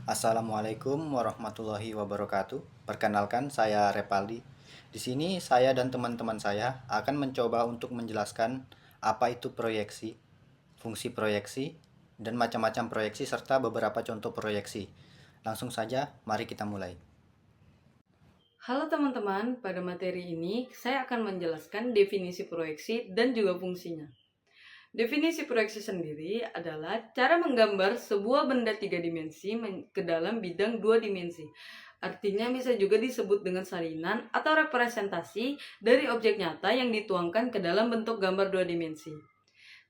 Assalamualaikum warahmatullahi wabarakatuh. Perkenalkan, saya Repaldi. Di sini saya dan teman-teman saya akan mencoba untuk menjelaskan apa itu proyeksi, fungsi proyeksi, dan macam-macam proyeksi serta beberapa contoh proyeksi. Langsung saja, mari kita mulai. Halo teman-teman, pada materi ini saya akan menjelaskan definisi proyeksi dan juga fungsinya. Definisi proyeksi sendiri adalah cara menggambar sebuah benda 3 dimensi ke dalam bidang 2 dimensi. Artinya bisa juga disebut dengan salinan atau representasi dari objek nyata yang dituangkan ke dalam bentuk gambar 2 dimensi.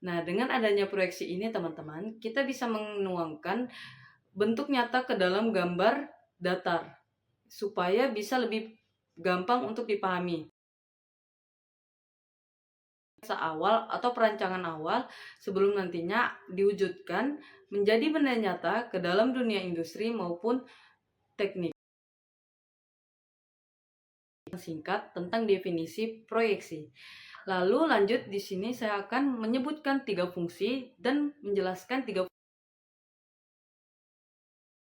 Nah, dengan adanya proyeksi ini teman-teman, kita bisa menuangkan bentuk nyata ke dalam gambar datar supaya bisa lebih gampang untuk dipahami. Awal atau perancangan awal sebelum nantinya diwujudkan menjadi benda nyata ke dalam dunia industri maupun teknik. Singkat tentang definisi proyeksi. Lalu lanjut di sini saya akan menyebutkan 3 fungsi dan menjelaskan 3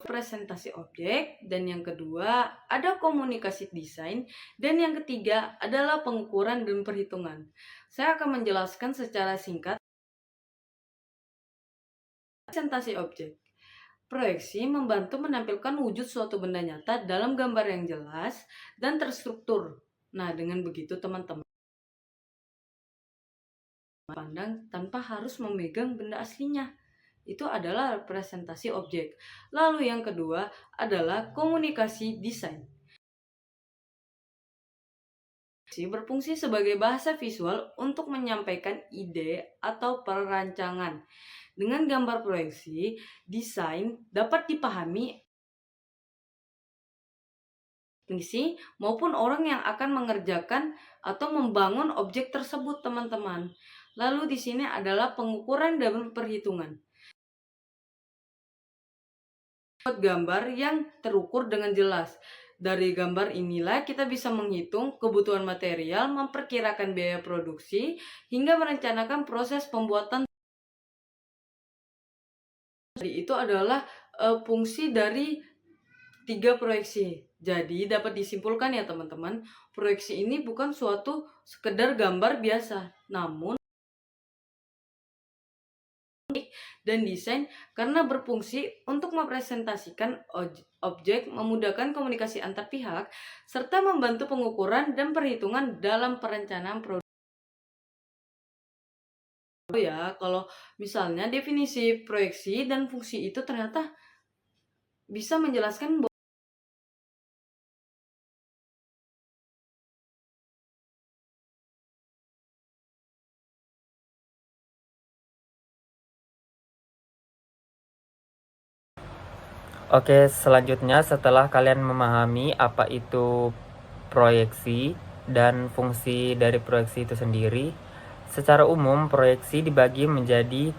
presentasi objek, dan yang kedua ada komunikasi desain, dan yang ketiga adalah pengukuran dan perhitungan. Saya akan menjelaskan secara singkat presentasi objek. Proyeksi membantu menampilkan wujud suatu benda nyata dalam gambar yang jelas dan terstruktur. Nah, dengan begitu teman-teman pandang tanpa harus memegang benda aslinya. Itu adalah representasi objek. Lalu yang kedua adalah komunikasi desain. Berfungsi sebagai bahasa visual untuk menyampaikan ide atau perancangan. Dengan gambar proyeksi, desain dapat dipahami teknisi maupun orang yang akan mengerjakan atau membangun objek tersebut, teman-teman. Lalu di sini adalah pengukuran dan perhitungan. Gambar yang terukur dengan jelas. Dari gambar inilah kita bisa menghitung kebutuhan material, memperkirakan biaya produksi, hingga merencanakan proses pembuatan. Itu adalah fungsi dari 3 proyeksi. Jadi dapat disimpulkan ya teman-teman, proyeksi ini bukan suatu sekedar gambar biasa, namun dan desain karena berfungsi untuk merepresentasikan objek, memudahkan komunikasi antar pihak, serta membantu pengukuran dan perhitungan dalam perencanaan produk. Ya, kalau misalnya definisi proyeksi dan fungsi itu ternyata bisa menjelaskan. Oke, selanjutnya setelah kalian memahami apa itu proyeksi dan fungsi dari proyeksi itu sendiri, secara umum proyeksi dibagi menjadi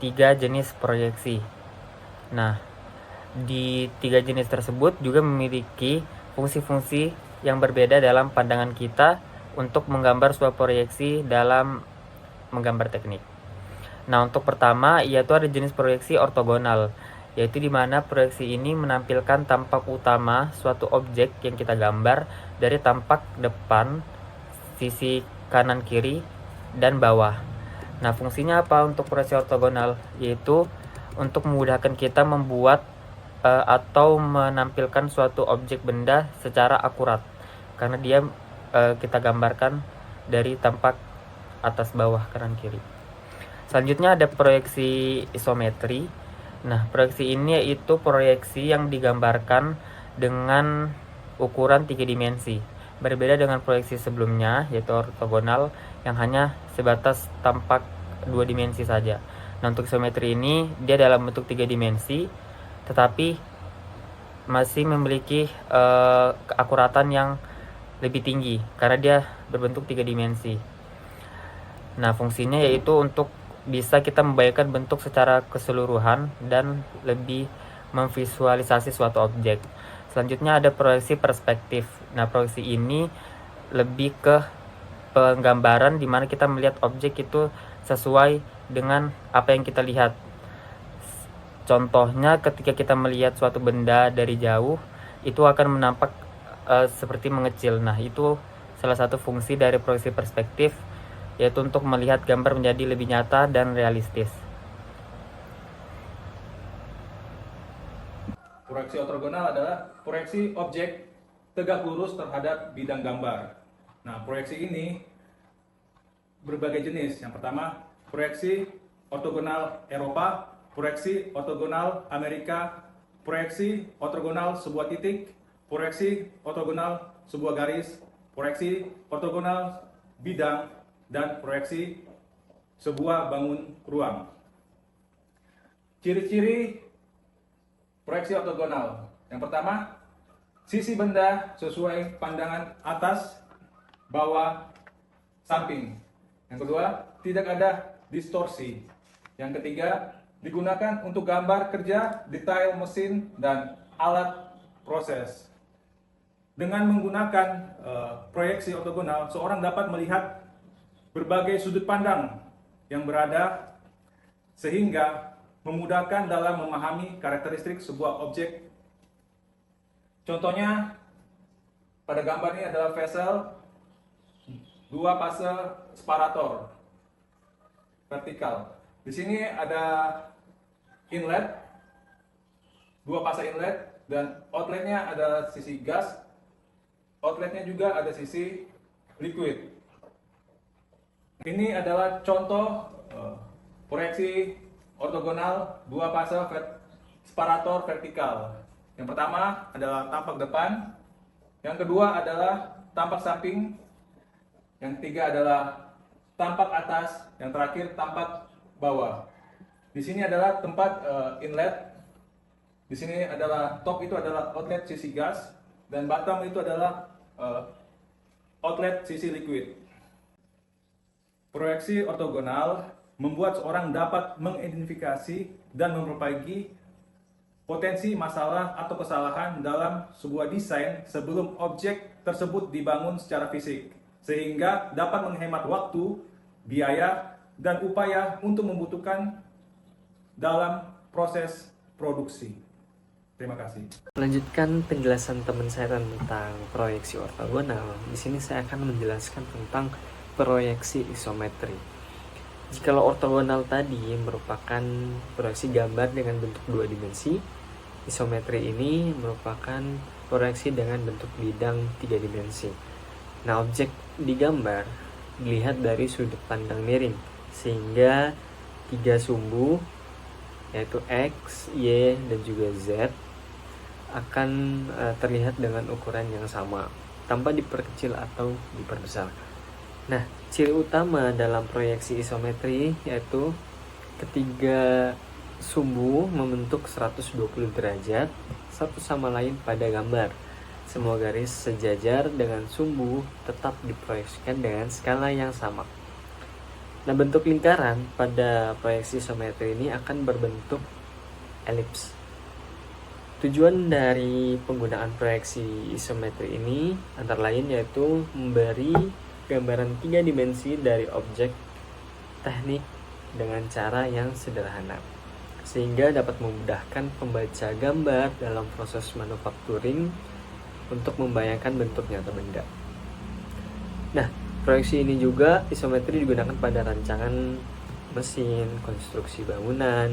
3 jenis proyeksi. Nah, di 3 jenis tersebut juga memiliki fungsi-fungsi yang berbeda dalam pandangan kita untuk menggambar sebuah proyeksi dalam menggambar teknik. Nah, untuk pertama yaitu ada jenis proyeksi ortogonal, yaitu di mana proyeksi ini menampilkan tampak utama suatu objek yang kita gambar dari tampak depan, sisi kanan kiri, dan bawah. Nah, fungsinya apa untuk proyeksi ortogonal? Yaitu untuk memudahkan kita membuat atau menampilkan suatu objek benda secara akurat, karena dia kita gambarkan dari tampak atas, bawah, kanan, kiri. Selanjutnya ada proyeksi isometri. Nah, proyeksi ini yaitu proyeksi yang digambarkan dengan ukuran 3 dimensi. Berbeda dengan proyeksi sebelumnya, yaitu ortogonal, yang hanya sebatas tampak 2 dimensi saja. Nah, untuk isometri ini, dia dalam bentuk 3 dimensi, tetapi masih memiliki keakuratan yang lebih tinggi, karena dia berbentuk 3 dimensi. Nah, fungsinya yaitu untuk bisa kita membayangkan bentuk secara keseluruhan dan lebih memvisualisasi suatu objek. Selanjutnya ada proyeksi perspektif. Nah, proyeksi ini lebih ke penggambaran di mana kita melihat objek itu sesuai dengan apa yang kita lihat. Contohnya ketika kita melihat suatu benda dari jauh, itu akan menampak seperti mengecil. Nah, itu salah satu fungsi dari proyeksi perspektif, yaitu untuk melihat gambar menjadi lebih nyata dan realistis. Proyeksi ortogonal adalah proyeksi objek tegak lurus terhadap bidang gambar. Nah, proyeksi ini berbagai jenis. Yang pertama, proyeksi ortogonal Eropa, proyeksi ortogonal Amerika, proyeksi ortogonal sebuah titik, proyeksi ortogonal sebuah garis, proyeksi ortogonal bidang, dan proyeksi sebuah bangun ruang. Ciri-ciri proyeksi ortogonal. Yang pertama, sisi benda sesuai pandangan atas, bawah, samping. Yang kedua, tidak ada distorsi. Yang ketiga, digunakan untuk gambar kerja, detail mesin, dan alat proses. Dengan menggunakan proyeksi ortogonal, seorang dapat melihat berbagai sudut pandang yang berada sehingga memudahkan dalam memahami karakteristik sebuah objek. Contohnya, pada gambar ini adalah vessel 2 fase separator vertikal. Di sini ada inlet, 2 fase inlet, dan outletnya ada sisi gas, outletnya juga ada sisi liquid. Ini adalah contoh proyeksi ortogonal 2 fase separator vertikal. Yang pertama adalah tampak depan, yang kedua adalah tampak samping, yang ketiga adalah tampak atas, yang terakhir tampak bawah. Di sini adalah tempat inlet, di sini adalah top itu adalah outlet sisi gas, dan bottom itu adalah outlet sisi liquid. Proyeksi ortogonal membuat seorang dapat mengidentifikasi dan memperbaiki potensi masalah atau kesalahan dalam sebuah desain sebelum objek tersebut dibangun secara fisik, sehingga dapat menghemat waktu, biaya, dan upaya untuk membutuhkan dalam proses produksi. Terima kasih. Melanjutkan penjelasan teman saya tentang proyeksi ortogonal, di sini saya akan menjelaskan tentang proyeksi isometri. Jikalau ortogonal tadi merupakan proyeksi gambar dengan bentuk 2 dimensi, isometri ini merupakan proyeksi dengan bentuk bidang 3 dimensi. Nah, objek di gambar dilihat dari sudut pandang miring, sehingga 3 sumbu yaitu X, Y, dan juga Z akan terlihat dengan ukuran yang sama tanpa diperkecil atau diperbesar. Nah, ciri utama dalam proyeksi isometri yaitu ketiga sumbu membentuk 120 derajat satu sama lain pada gambar. Semua garis sejajar dengan sumbu tetap diproyeksikan dengan skala yang sama. Nah, bentuk lingkaran pada proyeksi isometri ini akan berbentuk elips. Tujuan dari penggunaan proyeksi isometri ini antara lain yaitu memberi gambaran 3 dimensi dari objek teknik dengan cara yang sederhana, sehingga dapat memudahkan pembaca gambar dalam proses manufacturing untuk membayangkan bentuk nyata benda. Nah, proyeksi ini juga isometri digunakan pada rancangan mesin, konstruksi bangunan,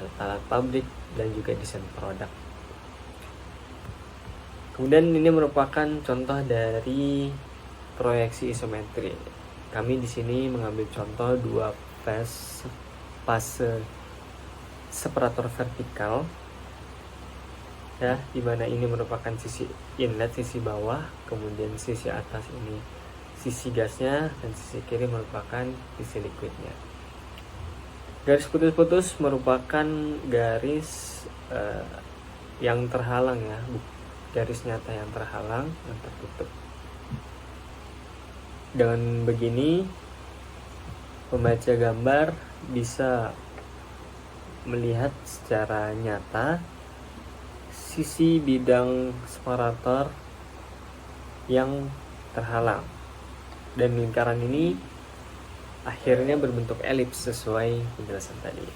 alat-alat pabrik, dan juga desain produk. Kemudian ini merupakan contoh dari proyeksi isometri. Kami di sini mengambil contoh 2 fase separator vertikal, ya, dimana ini merupakan sisi inlet, sisi bawah, kemudian sisi atas ini sisi gasnya, dan sisi kiri merupakan sisi liquidnya. Garis putus-putus merupakan garis yang terhalang, ya, garis nyata yang terhalang, yang tertutup. Dengan begini, pembaca gambar bisa melihat secara nyata sisi bidang separator yang terhalang, dan lingkaran ini akhirnya berbentuk elips sesuai penjelasan tadi.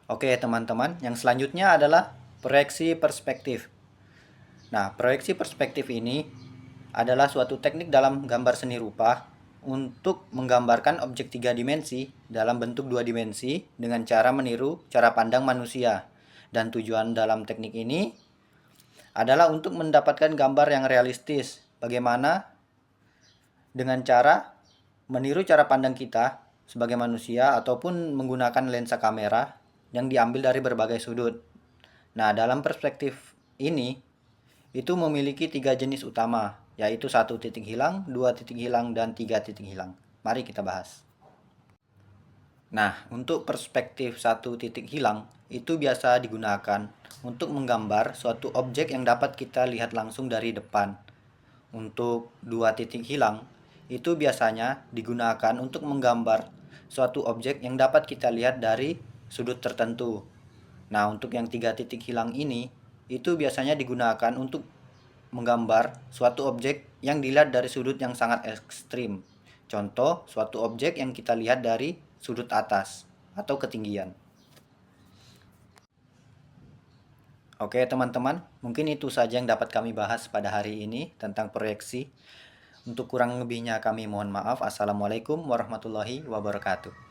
Oke teman-teman, yang selanjutnya adalah proyeksi perspektif. Nah, proyeksi perspektif ini adalah suatu teknik dalam gambar seni rupa untuk menggambarkan objek 3 dimensi dalam bentuk 2 dimensi dengan cara meniru cara pandang manusia. Dan tujuan dalam teknik ini adalah untuk mendapatkan gambar yang realistis. Bagaimana dengan cara meniru cara pandang kita sebagai manusia ataupun menggunakan lensa kamera yang diambil dari berbagai sudut. Nah, dalam perspektif ini itu memiliki 3 jenis utama, yaitu 1 titik hilang, 2 titik hilang, dan 3 titik hilang. Mari kita bahas. Nah, untuk perspektif 1 titik hilang itu biasa digunakan untuk menggambar suatu objek yang dapat kita lihat langsung dari depan. Untuk 2 titik hilang itu biasanya digunakan untuk menggambar suatu objek yang dapat kita lihat dari sudut tertentu. Nah, untuk yang 3 titik hilang ini itu biasanya digunakan untuk menggambar suatu objek yang dilihat dari sudut yang sangat ekstrim. Contoh, suatu objek yang kita lihat dari sudut atas atau ketinggian. Oke teman-teman, mungkin itu saja yang dapat kami bahas pada hari ini tentang proyeksi. Untuk kurang lebihnya kami mohon maaf. Assalamualaikum warahmatullahi wabarakatuh.